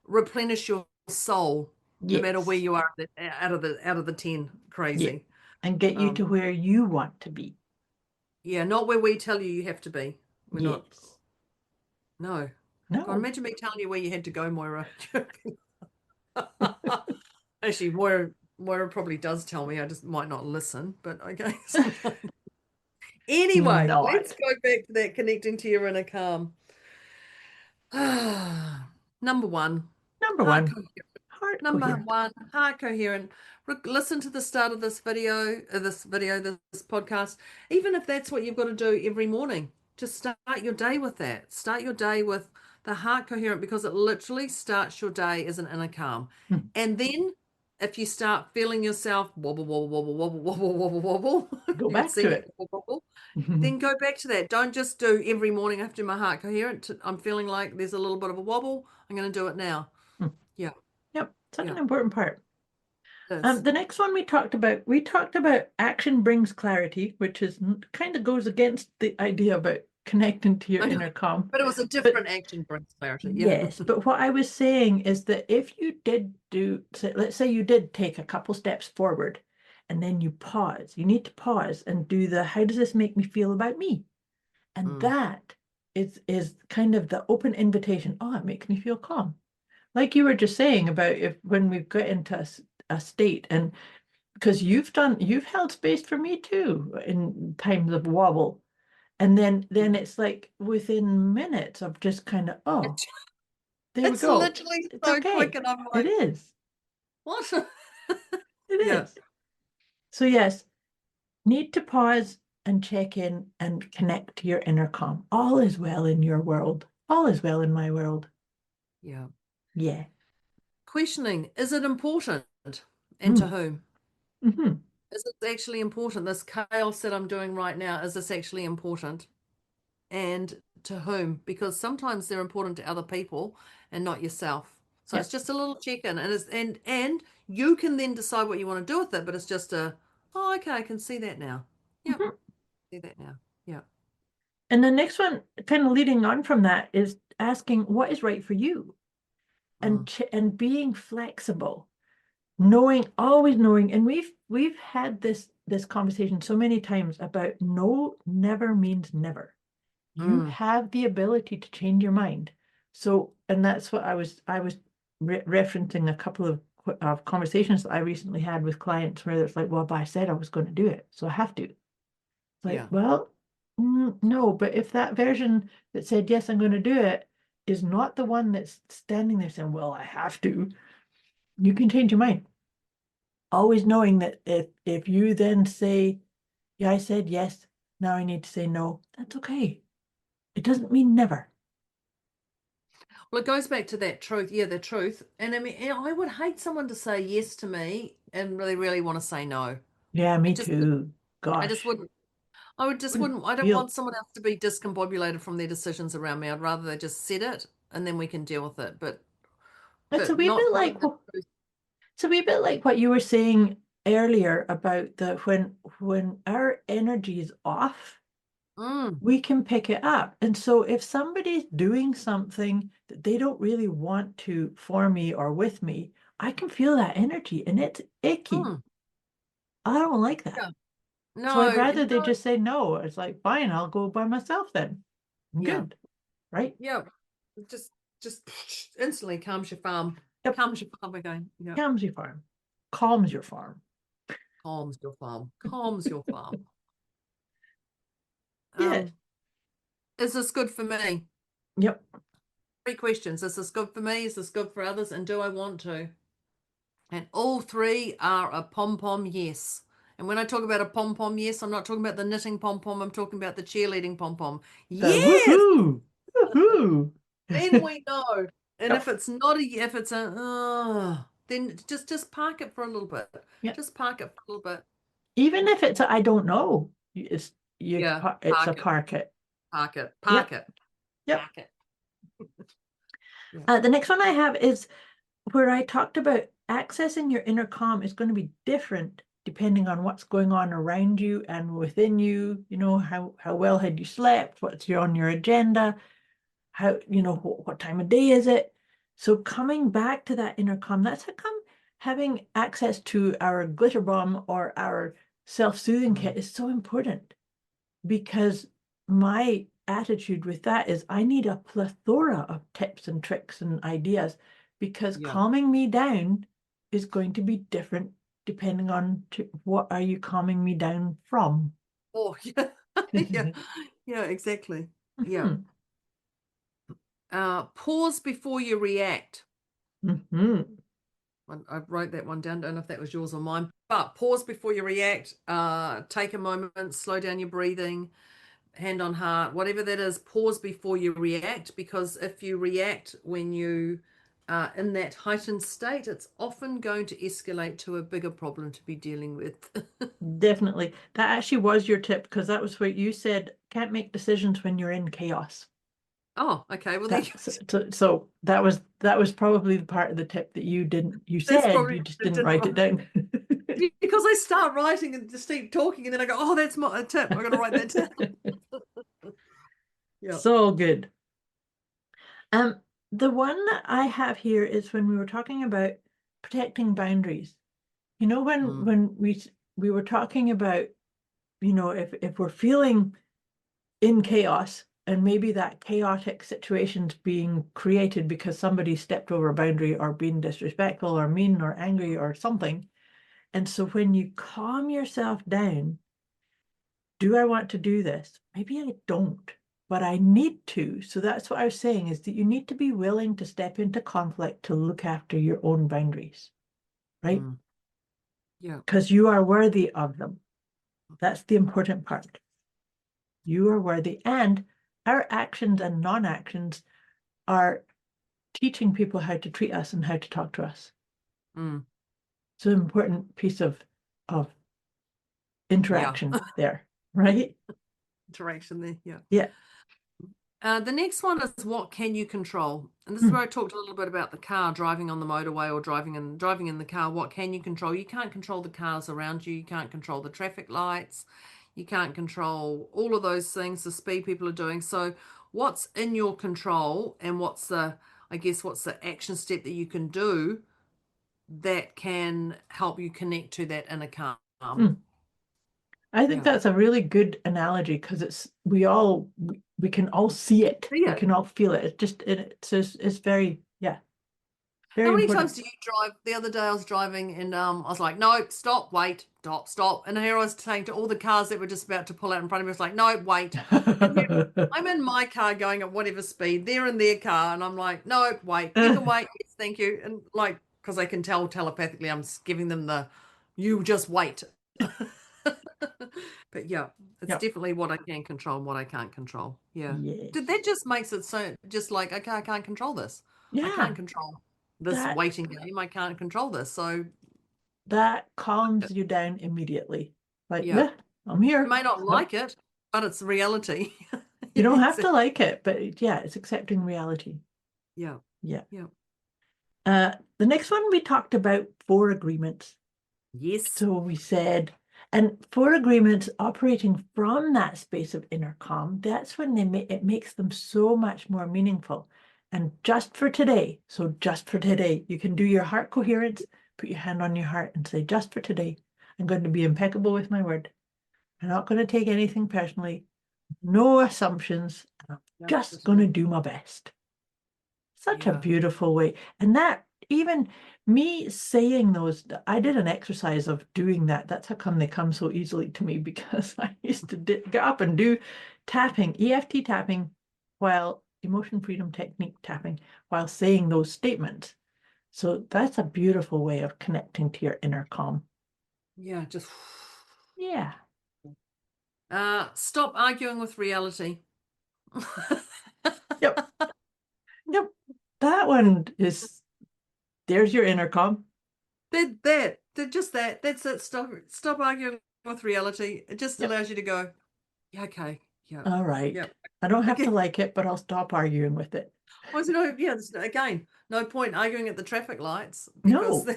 replenish your soul, no matter where you are out of the 10 crazy. And get you to where you want to be. Yeah, not where we tell you have to be. We're not. No. No. God, imagine me telling you where you had to go, Moira. Actually, Moira probably does tell me. I just might not listen, but okay. Anyway, let's go back to that connecting to your inner calm. Number one, heart coherent. Listen to the start of this podcast, even if that's what you've got to do every morning. Just start your day with that. Start your day with the heart coherent, because it literally starts your day as an inner calm. And then if you start feeling yourself wobble, go back to it. Then go back to that. Don't just do every morning after my heart coherent. I'm feeling like there's a little bit of a wobble. I'm going to do it now. Yeah. Yep. Such an important part. The next one we talked about action brings clarity, which is kind of goes against the idea about connecting to your inner calm. But it was a different action brings clarity. Yes, but what I was saying is that if you did let's say you did take a couple steps forward, and then you pause. You need to pause and do how does this make me feel about me? And that is kind of the open invitation. Oh, it makes me feel calm. Like you were just saying about when we get into a state, and because you've held space for me too in times of wobble, and then it's like within minutes of just kind of there we go. It's literally so quick, and I'm like, it is. What? It is. So yes, need to pause and check in and connect to your inner calm. All is well in your world. All is well in my world. Yeah. Yeah. Questioning, is it important? And to whom? Mm-hmm. Is it actually important? This chaos that I'm doing right now, is this actually important? And to whom? Because sometimes they're important to other people and not yourself. So it's just a little check-in, and you can then decide what you want to do with it, but it's just okay, I can see that now. Yeah. See that now. Yeah. And the next one, kind of leading on from that, is asking what is right for you, and being flexible, always knowing. And we've had this conversation so many times about no never means never. You have the ability to change your mind. So, and that's what I was referencing a couple of conversations that I recently had with clients where it's like, well, but I said I was going to do it, so I have to. It's like, well, no, but if that version that said, yes, I'm going to do it, is not the one that's standing there saying, well, I have to, you can change your mind. Always knowing that if you then say, yeah, I said yes, now I need to say no, that's okay. It doesn't mean never. Well, it goes back to that truth. Yeah, the truth. And I mean, I would hate someone to say yes to me and really, really want to say no. Yeah, It me just, too. I just Gosh, wouldn't. I would just wouldn't wouldn't. I don't feel. want someone else to be discombobulated from their decisions around me. I'd rather they just said it and then we can deal with it. It's a But wee not bit telling like the truth. it's a wee bit like what you were saying earlier about the when our energy is off, Mm, we can pick it up. And so if somebody's doing something that they don't really want to for me or with me, I can feel that energy and it's icky. mm, I don't like that. yeah. So I'd No, rather they no, just say no. It's like, fine, I'll go by myself then. I'm yeah, good. Right? yeah. Just, just instantly Yep. calms your farm again. Yeah, Calms your farm. Calms your farm. calms your farm. Good. Um, is this good for me? Yep. 3 questions. Is this good for me? Is this good for others? And do I want to? And all 3 are a pom-pom yes. And when I talk about a pom-pom yes, I'm not talking about the knitting pom-pom. I'm talking about the cheerleading pom-pom. The Yes! woohoo. Woohoo. Then we know. And if Yep. it's not a, if it's a, then just park it for a little bit. Yep. Just park it for a little bit. Even if it's I don't know, it's Yeah, it's a park it, park it. park it, park Yep. it, Yep. park it. Yeah. The next one I have is where I talked about accessing your inner calm is going to be different depending on what's going on around you and within you. You know, how well had you slept? What's on your agenda? How, what time of day is it? So coming back to that inner calm, that's how come having access to our glitter bomb or our self-soothing Mm, kit is so important, because my attitude with that is I need a plethora of tips and tricks and ideas, because yeah. calming me down is going to be different depending on what are you calming me down from. Oh, yeah. Yeah. Yeah, exactly. Yeah. Mhm. Pause before you react. Mhm. I wrote that one down. Don't know if that was yours or mine, but pause before you react. Take a moment, slow down your breathing, hand on heart, whatever that is. Pause before you react, because if you react when you are in that heightened state, it's often going to escalate to a bigger problem to be dealing with. Definitely. That actually was your tip, because that was what you said, can't make decisions when you're in chaos. Oh, okay. Well, there you That's so that was probably the part of the tip that you That's said, probably you just it didn't didn't write it down. because I start writing and just keep talking, and then I go, "Oh, that's my tip. I'm going to write that down." Yeah. So good. The one that I have here is when we were talking about protecting boundaries. You know, when Mm, we were talking about, if we're feeling in chaos, and maybe that chaotic situation's being created because somebody stepped over a boundary or been disrespectful or mean or angry or something. And so when you calm yourself down, do I want to do this? Maybe I don't, but I need to. So that's what I was saying, is that you need to be willing to step into conflict to look after your own boundaries, right? mm, yeah. Because you are worthy of them. That's the important part. You are worthy. And our actions and non-actions are teaching people how to treat us and how to talk to us. Mm, It's an important piece of yeah. interaction there, right? Interaction there. Yeah. Yeah. The next one is what can you control? And this is where Mm. I talked a little bit about the car, driving on the motorway or driving in the car. What can you control? You can't control the cars around you. You can't control the traffic lights. You can't control all of those things, the speed people are doing. So what's in your control, and what's the action step that you can do that can help you connect to that inner calm? Mm. I think Yeah. that's a really good analogy, because we can all see it. We Yeah. can all feel it. It's very, yeah, very How many times important. do you drive? The other day I was driving and I was like, no, stop, wait, stop. And here I was saying to all the cars that were just about to pull out in front of me, I was like, no, wait. And here I'm in my car going at whatever speed. They're in their car and I'm like, no, wait, you can wait. Yes, thank you. And because I can tell telepathically, I'm giving them the, you just wait. But yeah, it's Yep. definitely what I can control and what I can't control. Yeah. Yes. That just makes it so just like, okay, I can't control this. I Yeah. can't control this That waiting game. I can't control this. So that calms you down immediately. Like, yeah. yeah, I'm You here. may not Nope. like it, but it's reality. You don't have It's- to like it, but yeah, it's accepting reality. yeah. Yeah. Yeah. The next one we talked about 4 agreements. Yes. So we said, and 4 agreements operating from that space of inner calm, that's when it makes them so much more meaningful. And just for today, so just for today, you can do your heart coherence, put your hand on your heart and say, just for today, I'm going to be impeccable with my word. I'm not going to take anything personally, no assumptions. I'm Yeah, just that's going to right. do my best. Such a Yeah. beautiful way. And that, even me saying those, I did an exercise of doing that. That's how come they come so easily to me, because I used to get up and do tapping, EFT tapping, while emotion freedom technique tapping, while saying those statements. So that's a beautiful way of connecting to your inner calm. Yeah. Just Yeah. stop arguing with reality. Yep. Yep. That one is, there's your inner calm. Just that. That's it. Stop arguing with reality. It just Yep. allows you to go, yeah, okay, yeah, All right. yeah. I don't have to Okay. like it, but I'll stop arguing with it. I said, no, yeah, again, no point arguing at the traffic lights because No.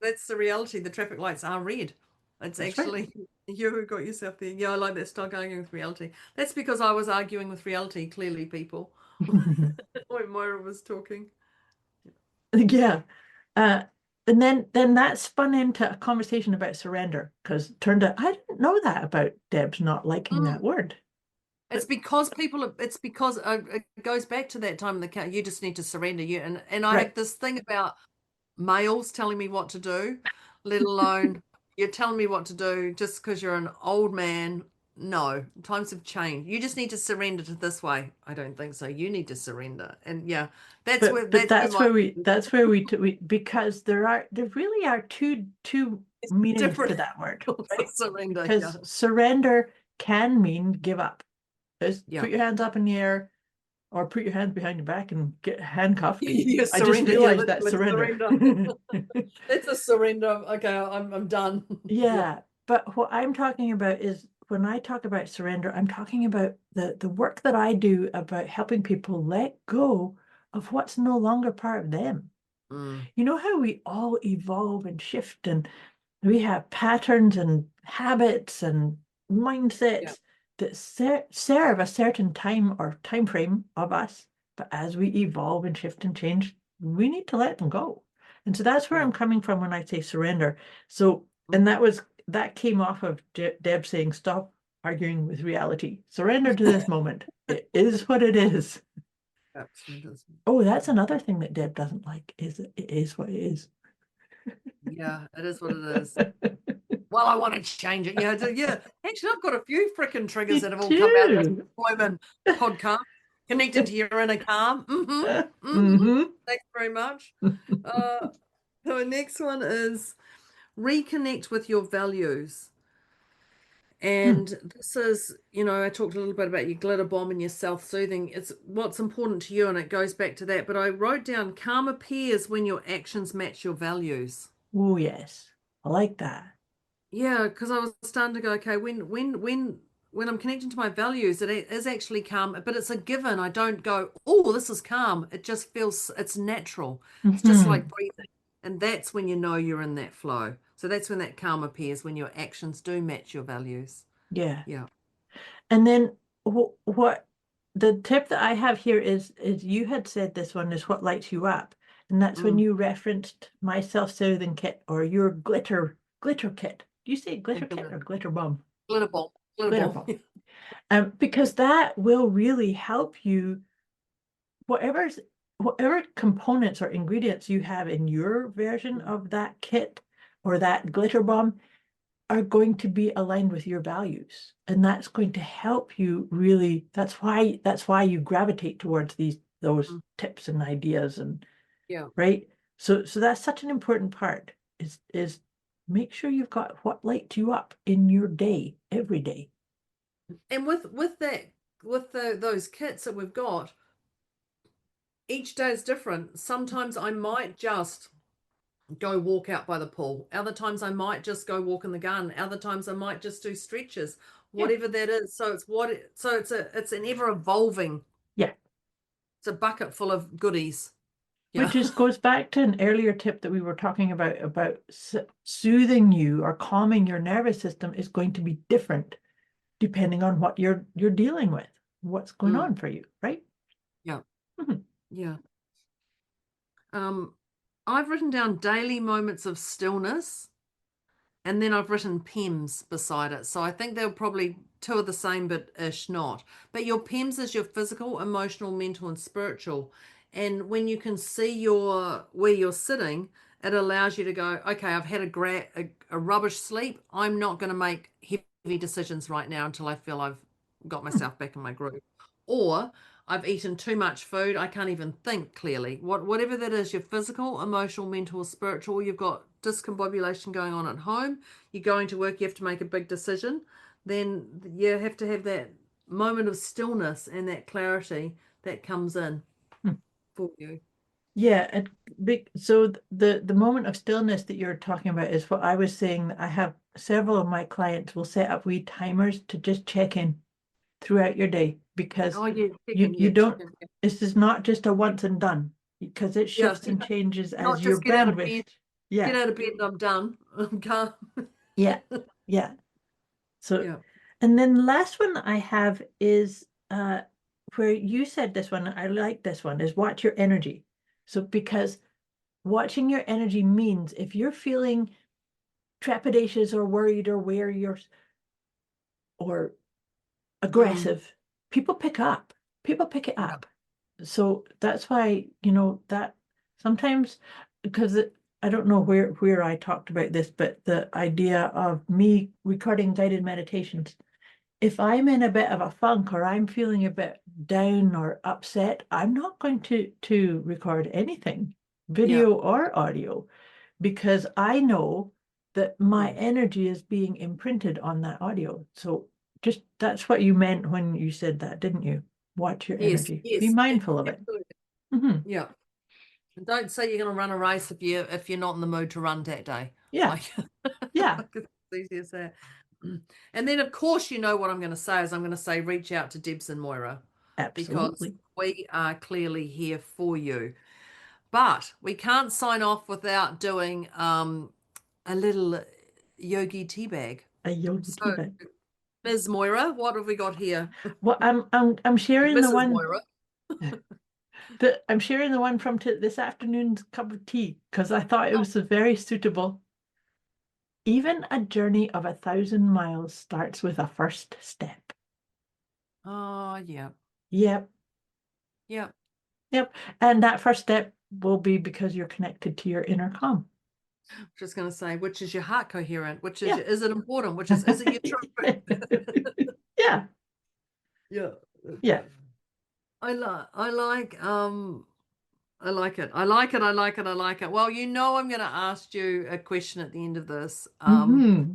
that's the reality. The traffic lights are red. It's That's right. actually you who got yourself there. Yeah, I like that. Stop arguing with reality. That's because I was arguing with reality, clearly, people, when Moira was talking. Yeah. Uh, and then that spun into a conversation about surrender, because it turned out I didn't know that about Debs not liking that Mm. word. It's because it's because it goes back to that time in the car. You just need to surrender. And I Right. have this thing about males telling me what to do, let alone you're telling me what to do just because you're an old man. No, times have changed. You just need to surrender to this way. I don't think so. You need to surrender. And yeah, But that's where that's my where we because there really are two it's meanings to different that word, for right? surrender. Yeah. Because surrender can mean give up. Just Yeah. put your hands up in the air, or put your hands behind your back and get handcuffed. You I just surrender. Yeah, realized that literally surrender. surrender. It's a surrender. Okay, I'm done. Yeah. Yeah, but what I'm talking about is, when I talk about surrender, I'm talking about the work that I do about helping people let go of what's no longer part of them. Mm, You know how we all evolve and shift, and we have patterns and habits and yeah. mindsets that serve a certain time or time frame of us. But as we evolve and shift and change, we need to let them go. And so that's where Yeah. I'm coming from when I say surrender. So, and Mm. that came off of Deb saying, stop arguing with reality. Surrender to this moment. It is what it is. Absolutely. Oh, that's another thing that Deb doesn't like, is it is what it is. Yeah, it is what it is. Well, I want to change it. Yeah, yeah. Actually, I've got a few freaking triggers Me that have all come out of this too. employment podcast. Connected to your inner calm. Mm-hmm. Thanks very much. Uh, the next one is reconnect with your values. And this is, I talked a little bit about your glitter bomb and your self-soothing. It's what's important to you, and it goes back to that. But I wrote down calm appears when your actions match your values. Oh, yes. I like that. Yeah, because I was starting to go, okay, when I'm connecting to my values, it is actually calm, but it's a given. I don't go, oh, this is calm. It just feels it's natural. It's just Mm-hmm. like breathing. And that's when you know you're in that flow. So that's when that calm appears, when your actions do match your values. Yeah. Yeah. And then what the tip that I have here is you had said this one is what lights you up. And that's when Mm. you referenced my self-soothing kit, or your glitter kit. Do you say glitter kit or glitter bomb? Glitter bomb. Glitter Glitter bomb. bomb. Because that will really help you, whatever components or ingredients you have in your version of that kit or that glitter bomb are going to be aligned with your values, and that's going to help you really. That's why you gravitate towards those Mm. tips and ideas, and Yeah. right. So that's such an important part, is make sure you've got what lights you up in your day, every day. And with those kits that we've got, each day is different. Sometimes I might just go walk out by the pool. Other times I might just go walk in the garden. Other times I might just do stretches, Yeah. whatever that is. So it's an ever evolving. Yeah. It's a bucket full of goodies. Yeah. Which just goes back to an earlier tip that we were talking about soothing you or calming your nervous system is going to be different depending on what you're dealing with, what's going on for you, right? Yeah. Mhm. Yeah. I've written down daily moments of stillness, and then I've written PEMS beside it. So I think they're probably two of the same, but ish not. But your PEMS is your physical, emotional, mental, and spiritual. And when you can see where you're sitting, it allows you to go, okay, I've had a rubbish sleep. I'm not going to make heavy decisions right now until I feel I've got myself back in my groove. Or I've eaten too much food. I can't even think clearly. Whatever that is, your physical, emotional, mental, or spiritual, you've got discombobulation going on at home, you're going to work, you have to make a big decision, then you have to have that moment of stillness and that clarity that comes in for you. Yeah, and so the moment of stillness that you're talking about is what I was saying. I have several of my clients will set up wee timers to just check in throughout your day because Oh yeah, you don't, chicken. this is not just a once and done because it Yeah, shifts and changes not as your just get out of bandwidth. bed, Yeah, and I'm done. I'm calm. yeah, yeah. So, Yeah. and then the last one I have is where you said this one, I like this one, is watch your energy. So because watching your energy means if you're feeling trepidatious or worried or wary or aggressive, people pick up. People pick it Yeah. up. So that's why, that sometimes because I don't know where I talked about this, but the idea of me recording guided meditations, if I'm in a bit of a funk or I'm feeling a bit down or upset, I'm not going to record anything, Yeah. video or audio, because I know that my energy is being imprinted on that audio. So just that's what you meant when you said that, didn't you? Watch your Yes. energy. Be Yes. mindful of it. Absolutely. Mhm. Yeah. And don't say you're going to run a race if you're not in the mood to run that day. Yeah. Like, Yeah. like it's easy as that. And then, of course, you know what I'm going to say is I'm going to say reach out to Debz and Moira because Absolutely. we are clearly here for you. But we can't sign off without doing a little yogi tea bag. A yogi tea So, bag. Ms. Moira, what have we got here? Well, I'm sharing the Mrs. one Moira. that I'm sharing the one from this afternoon's cup of tea because I thought it was very suitable. Even a journey of 1,000 miles starts with a first step. Oh, yeah. Yep. Yeah. Yep. And that first step will be because you're connected to your inner calm. Just going to say, which is your heart coherent? Which is Yeah. is it important? Which is it your truth? Yeah. Yeah. Yeah. I like I like I like it. I like it. I like it. I like it. Well, I'm going to ask you a question at the end of this. Mm-hmm.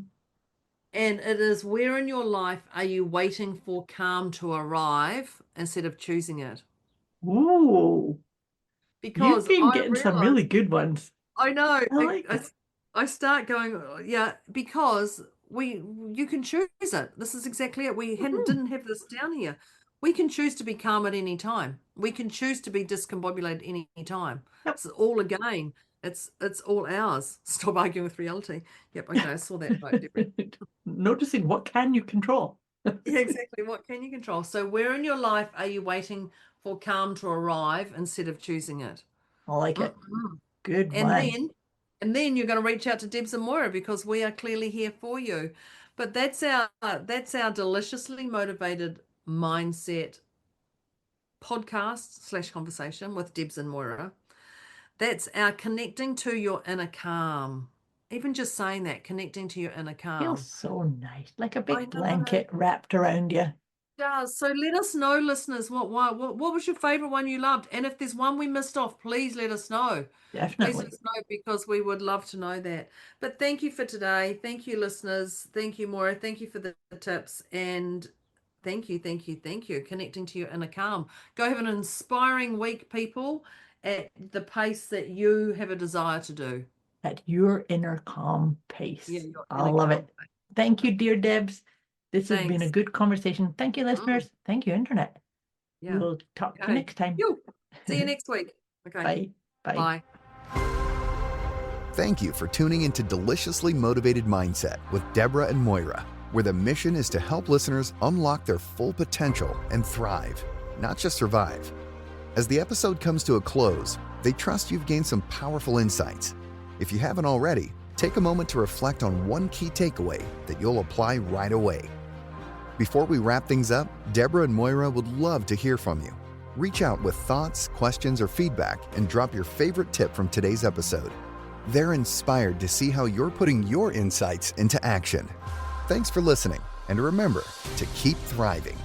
And it is, where in your life are you waiting for calm to arrive instead of choosing it? Ooh, you've Because been I getting some realize really good ones. I know. I like that. I start going, yeah, because you can choose it. This is exactly it. We hadn't Mhm. didn't have this down here. We can choose to be calm at any time. We can choose to be discombobulated any time. Yep. It's all again. It's all ours. Stop arguing with reality. Yep. Okay, I saw that vote. Noticing what can you control. Yeah, exactly. What can you control? So, where in your life are you waiting for calm to arrive instead of choosing it? I like it. Mhm. Good And one. then you're going to reach out to Debs and Moira because we are clearly here for you. But that's our deliciously motivated mindset podcast / conversation with Debs and Moira. That's our connecting to your inner calm. Even just saying that, connecting to your inner Feels calm. so nice, like a I big know. blanket wrapped around you. does. So let us know, listeners, what was your favorite one you loved? And if there's one we missed off, please let us know. Please let Definitely. us know, because we would love to know that. But thank you for today. Thank you, listeners. Thank you, Moira. Thank you for the tips. And thank you. Connecting to your inner calm. Go have an inspiring week, people, at the pace that you have a desire to do. At your inner calm pace. Yeah, your I inner love calm it. Thank you, dear Debs. This has been a Thanks. good conversation. Thank you, listeners. Thank you, Internet. Yeah. We'll talk to you Okay. next time. See you next week. Okay. Bye. Bye. Thank you for tuning into Deliciously Motivated Mindset with Deborah and Moira, where the mission is to help listeners unlock their full potential and thrive, not just survive. As the episode comes to a close, they trust you've gained some powerful insights. If you haven't already, take a moment to reflect on one key takeaway that you'll apply right away. Before we wrap things up, Deborah and Moira would love to hear from you. Reach out with thoughts, questions, or feedback and drop your favorite tip from today's episode. They're inspired to see how you're putting your insights into action. Thanks for listening, and remember to keep thriving.